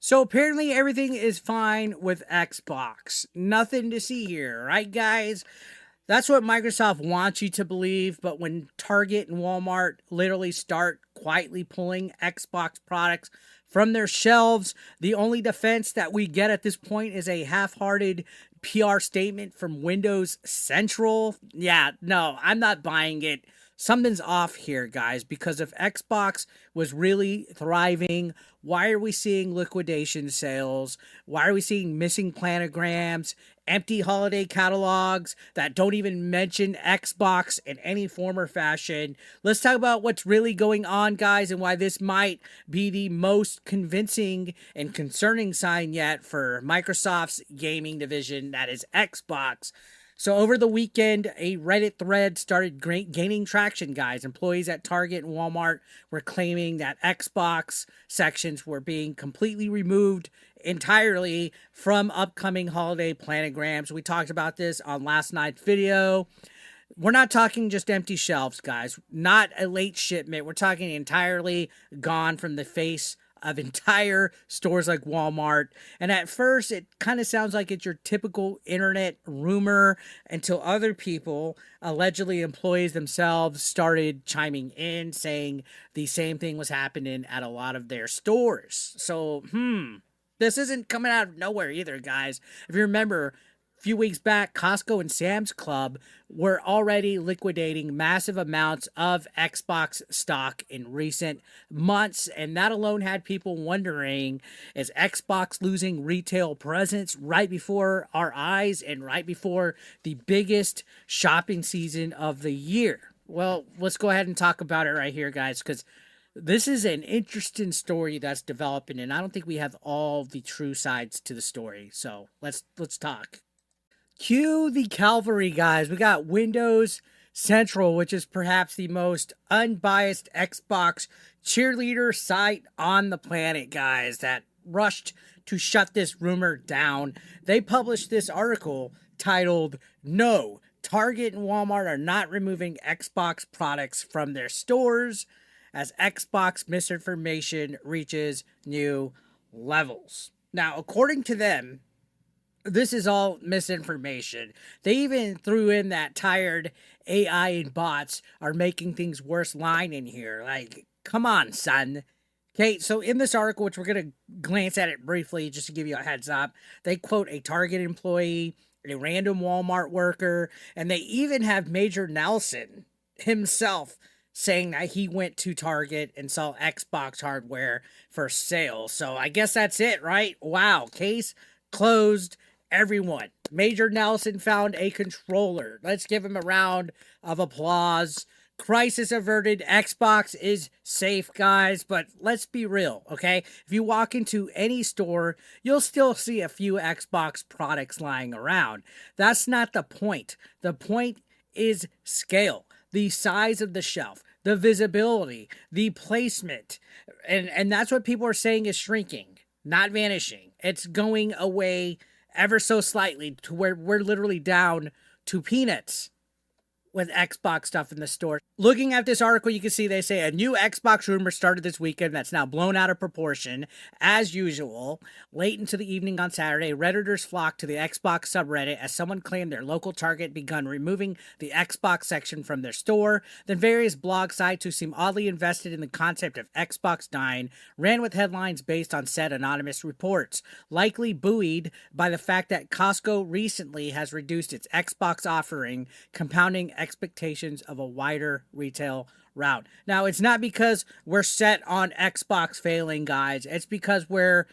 So apparently everything is fine with Xbox. Nothing to see here, right, guys? That's what Microsoft wants you to believe, but when Target and Walmart literally start quietly pulling Xbox products from their shelves, the only defense that we get at this point is a half hearted PR statement from Windows Central. Yeah, no, I'm not buying it. Something's off here, guys, because if Xbox was really thriving, why are we seeing liquidation sales? Why are we seeing missing planograms, empty holiday catalogs that don't even mention Xbox in any form or fashion? Let's talk about what's really going on, guys, and why this might be the most convincing and concerning sign yet for Microsoft's gaming division, that is Xbox. So over the weekend, a Reddit thread started gaining traction, guys. Employees at Target and Walmart were claiming that Xbox sections were being completely removed entirely from upcoming holiday planograms. We talked about this on last night's video. We're not talking just empty shelves, guys. Not a late shipment. We're talking entirely gone from the face of entire stores like Walmart. And at first, it kind of sounds like it's your typical internet rumor until other people, allegedly employees themselves, started chiming in saying the same thing was happening at a lot of their stores. So, this isn't coming out of nowhere either, guys. If you remember, a few weeks back, Costco and Sam's Club were already liquidating massive amounts of Xbox stock in recent months, and that alone had people wondering, is Xbox losing retail presence right before our eyes and right before the biggest shopping season of the year? Well, let's go ahead and talk about it right here, guys, because this is an interesting story that's developing, and I don't think we have all the true sides to the story. So let's talk. Cue the cavalry, guys. We got Windows Central, which is perhaps the most unbiased Xbox cheerleader site on the planet, guys, that rushed to shut this rumor down. They published this article titled, "No, Target and Walmart are not removing Xbox products from their stores as Xbox misinformation reaches new levels." Now, according to them, this is all misinformation. They even threw in that tired AI and bots are making things worse line in here. Like, come on, son. Okay, so in this article, which we're going to glance at it briefly just to give you a heads up, they quote a Target employee, a random Walmart worker, and they even have Major Nelson himself saying that he went to Target and saw Xbox hardware for sale. So I guess that's it, right? Wow, case closed. Everyone. Major Nelson found a controller. Let's give him a round of applause. Crisis averted. Xbox is safe, guys, but let's be real, okay? If you walk into any store, you'll still see a few Xbox products lying around. That's not the point. The point is scale, the size of the shelf, the visibility, the placement. And that's what people are saying is shrinking, not vanishing. It's going away ever so slightly to where we're literally down to peanuts with Xbox stuff in the store. Looking at this article, you can see they say a new Xbox rumor started this weekend that's now blown out of proportion. As usual, late into the evening on Saturday, Redditors flocked to the Xbox subreddit as someone claimed their local Target begun removing the Xbox section from their store. Then various blog sites who seem oddly invested in the concept of Xbox dying ran with headlines based on said anonymous reports, likely buoyed by the fact that Costco recently has reduced its Xbox offering, compounding expectations of a wider retail route. Now, it's not because we're set on Xbox failing, guys. It's because we're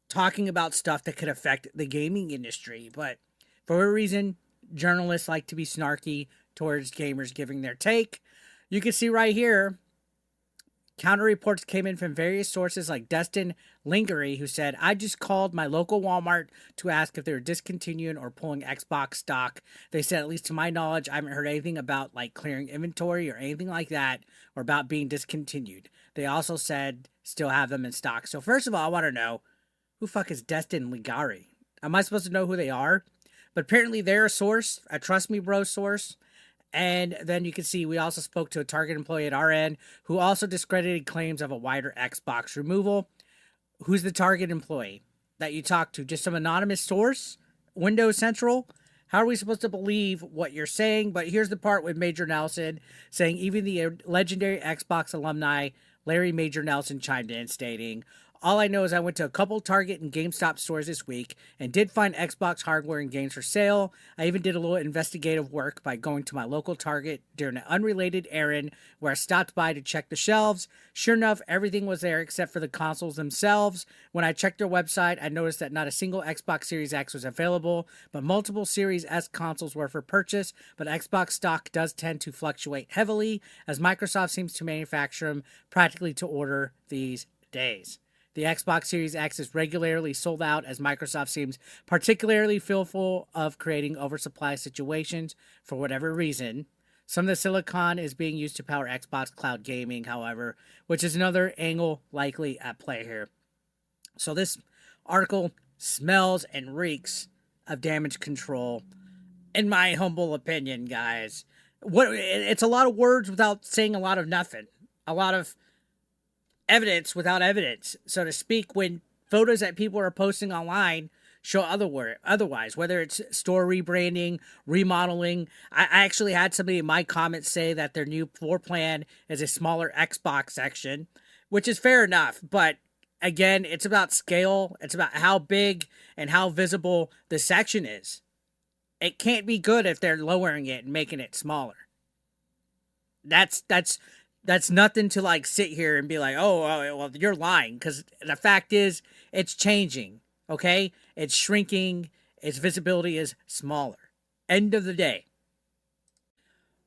talking about stuff that could affect the gaming industry. But for a reason, journalists like to be snarky towards gamers giving their take. You can see right here, counter reports came in from various sources like Destin Lingery, who said, I just called my local Walmart to ask if they were discontinuing or pulling Xbox stock. They said, at least to my knowledge, I haven't heard anything about like clearing inventory or anything like that or about being discontinued. They also said still have them in stock. So first of all, I want to know, who fuck is Destin Lingery? Am I supposed to know who they are? But apparently they're a source, a Trust Me Bro source. And then you can see we also spoke to a Target employee at our end who also discredited claims of a wider Xbox removal. Who's the target employee that you talk to? Just some anonymous source? Windows Central? How are we supposed to believe what you're saying? But here's the part with Major Nelson saying even the legendary Xbox alumni Larry Major Nelson chimed in, stating, all I know is I went to a couple Target and GameStop stores this week and did find Xbox hardware and games for sale. I even did a little investigative work by going to my local Target during an unrelated errand where I stopped by to check the shelves. Sure enough, everything was there except for the consoles themselves. When I checked their website, I noticed that not a single Xbox Series X was available, but multiple Series S consoles were for purchase. But Xbox stock does tend to fluctuate heavily, as Microsoft seems to manufacture them practically to order these days. The Xbox Series X is regularly sold out, as Microsoft seems particularly fearful of creating oversupply situations for whatever reason. Some of the silicon is being used to power Xbox cloud gaming, however, which is another angle likely at play here. So this article smells and reeks of damage control, in my humble opinion, guys. It's a lot of words without saying a lot of nothing. A lot of evidence without evidence, so to speak, when photos that people are posting online show otherwise, whether it's store rebranding, remodeling. I actually had somebody in my comments say that their new floor plan is a smaller Xbox section, which is fair enough, but again, it's about scale. It's about how big and how visible the section is. It can't be good if they're lowering it and making it smaller. That's nothing to like sit here and be like, oh, well, you're lying. Because the fact is, it's changing. Okay? It's shrinking. Its visibility is smaller. End of the day.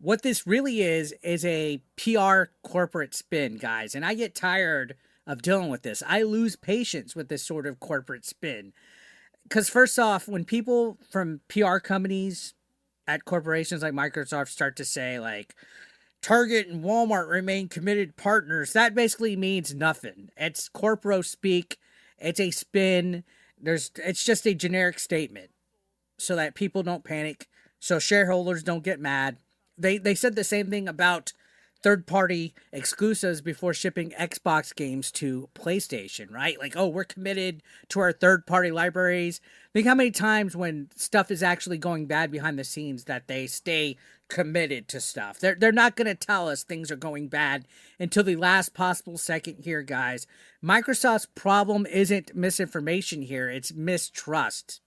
What this really is a PR corporate spin, guys. And I get tired of dealing with this. I lose patience with this sort of corporate spin. Because first off, when people from PR companies at corporations like Microsoft start to say like, Target and Walmart remain committed partners, that basically means nothing. It's corporo speak. It's a spin. It's just a generic statement so that people don't panic, so shareholders don't get mad. They said the same thing about third-party exclusives before shipping Xbox games to PlayStation, right? Like, oh, we're committed to our third-party libraries. Think how many times when stuff is actually going bad behind the scenes that they stay committed to stuff. They're not going to tell us things are going bad until the last possible second here, guys. Microsoft's problem isn't misinformation here. It's mistrust.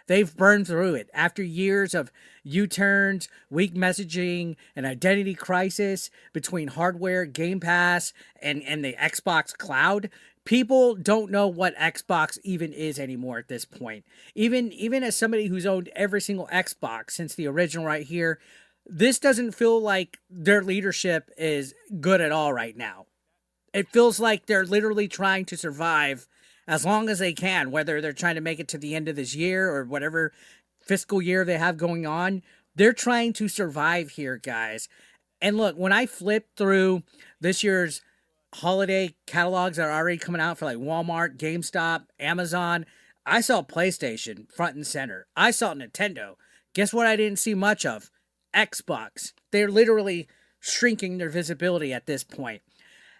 They've burned through it. After years of U-turns, weak messaging, and identity crisis between hardware, Game Pass, and the Xbox Cloud, people don't know what Xbox even is anymore at this point. Even as somebody who's owned every single Xbox since the original right here, this doesn't feel like their leadership is good at all right now. It feels like they're literally trying to survive as long as they can, whether they're trying to make it to the end of this year or whatever fiscal year they have going on. They're trying to survive here, guys. And look, when I flip through this year's holiday catalogs that are already coming out for like Walmart, GameStop, Amazon, I saw PlayStation front and center. I saw Nintendo. Guess what I didn't see much of? Xbox. They're literally shrinking their visibility at this point.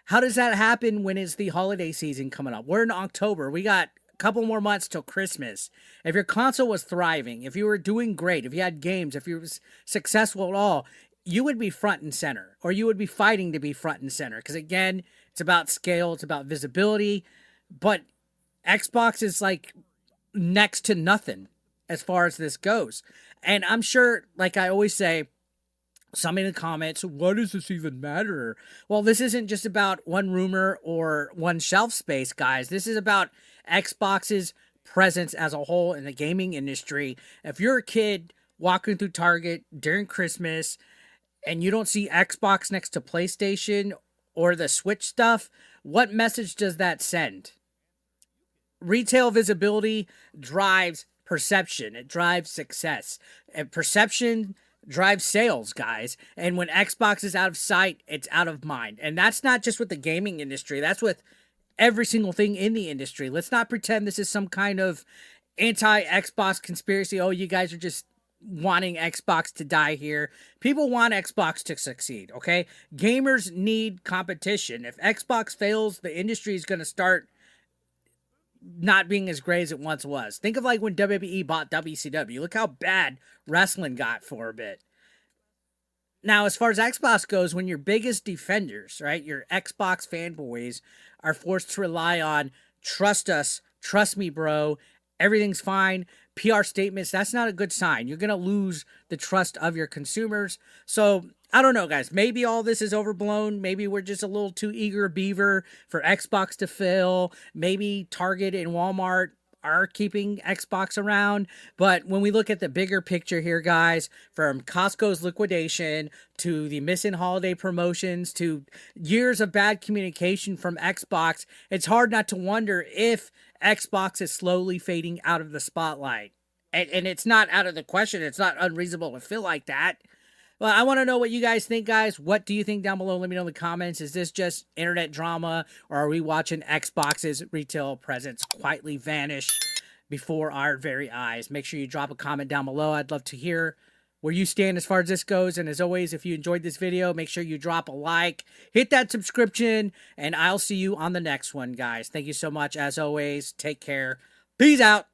How does that happen when it's the holiday season coming up? We're in October. We got a couple more months till Christmas. If your console was thriving, if you were doing great, if you had games, if you were successful at all, you would be front and center, or you would be fighting to be front and center. Because again, it's about scale, it's about visibility. But Xbox is like next to nothing as far as this goes. And I'm sure, like I always say, some in the comments, what does this even matter? Well, this isn't just about one rumor or one shelf space, guys. This is about Xbox's presence as a whole in the gaming industry. If you're a kid walking through Target during Christmas and you don't see Xbox next to PlayStation or the Switch stuff, what message does that send? Retail visibility drives perception. It drives success. And perception drives sales, guys. And when Xbox is out of sight, it's out of mind. And that's not just with the gaming industry. That's with every single thing in the industry. Let's not pretend this is some kind of anti-Xbox conspiracy. Oh, you guys are just wanting Xbox to die here. People want Xbox to succeed, okay? Gamers need competition. If Xbox fails, the industry is going to start not being as great as it once was. Think of like when WWE bought WCW. Look how bad wrestling got for a bit. Now, as far as Xbox goes, when your biggest defenders, right, your Xbox fanboys, are forced to rely on trust us, trust me, bro, everything's fine, PR statements, that's not a good sign. You're going to lose the trust of your consumers. So, I don't know, guys. Maybe all this is overblown. Maybe we're just a little too eager beaver for Xbox to fill. Maybe Target and Walmart are keeping Xbox around. But when we look at the bigger picture here, guys, from Costco's liquidation to the missing holiday promotions to years of bad communication from Xbox, it's hard not to wonder if Xbox is slowly fading out of the spotlight. And it's not out of the question. It's not unreasonable to feel like that. Well, I want to know what you guys think, guys. What do you think down below? Let me know in the comments. Is this just internet drama, or are we watching Xbox's retail presence quietly vanish before our very eyes? Make sure you drop a comment down below. I'd love to hear where you stand as far as this goes. And as always, if you enjoyed this video, make sure you drop a like, hit that subscription, and I'll see you on the next one, guys. Thank you so much. As always, take care. Peace out.